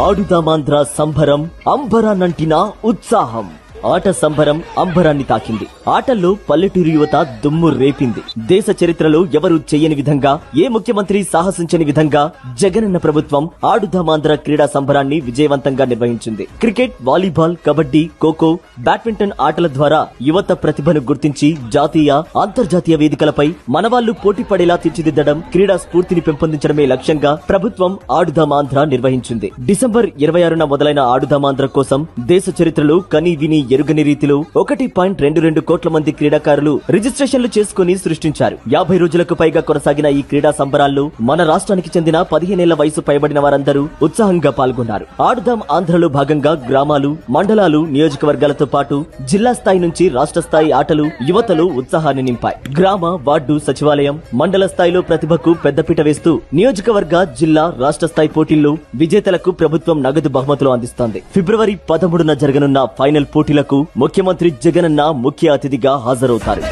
ఆడుదామాంధ్ర సంబరం అంబరాన్నంటిన ఉత్సాహం. ఆట సంబరం అంబరాన్ని తాకింది. ఆటల్లో పల్లెటూరు యువత దుమ్ము రేపింది. దేశ చరిత్రలో ఎవరూ చేయని విధంగా, ఏ ముఖ్యమంత్రి సాహసించని విధంగా జగనన్న ప్రభుత్వం ఆడుదామాంధ్ర క్రీడా సంబరాన్ని విజయవంతంగా నిర్వహించింది. Cricket, volleyball, kabaddi, kho kho, badminton ఆటల ద్వారా యువత ప్రతిభను గుర్తించి జాతీయ, అంతర్జాతీయ వేదికలపై మనవాళ్లు పోటీ పడేలా తీర్చిదిద్దడం, క్రీడా స్ఫూర్తిని పెంపొందించడమే లక్ష్యంగా ప్రభుత్వం ఆడుదామాంధ్ర నిర్వహించింది. డిసెంబర్ 26న మొదలైన ఆడుదామాంధ్ర కోసం దేశ చరిత్రలో కని విని ఎరుగని రీతిలో 1.22 కోట్ల మంది క్రీడాకారులు రిజిస్ట్రేషన్లు చేసుకుని సృష్టించారు. 50 రోజులకు పైగా కొనసాగిన ఈ క్రీడా సంబరాల్లో మన రాష్ట్రానికి చెందిన 15 ఏళ్ల వయసు పైబడిన వారందరూ ఉత్సాహంగా పాల్గొన్నారు. ఆడుదాం ఆంధ్రలో భాగంగా గ్రామాలు, మండలాలు, నియోజకవర్గాలతో పాటు జిల్లా స్థాయి నుంచి రాష్ట్ర స్థాయి ఆటలు యువతలో ఉత్సాహాన్ని నింపాయి. గ్రామ, వార్డు, సచివాలయం, మండల స్థాయిలో ప్రతిభకు పెద్దపీట వేస్తూ నియోజకవర్గ, జిల్లా, రాష్ట్ర స్థాయి పోటీల్లో విజేతలకు ప్రభుత్వం నగదు బహుమతులు అందిస్తోంది. ఫిబ్రవరి 13న జరగనున్న ఫైనల్ పోటీలకు ముఖ్యమంత్రి జగనన్న ముఖ్య అతిథిగా హాజరవుతారు.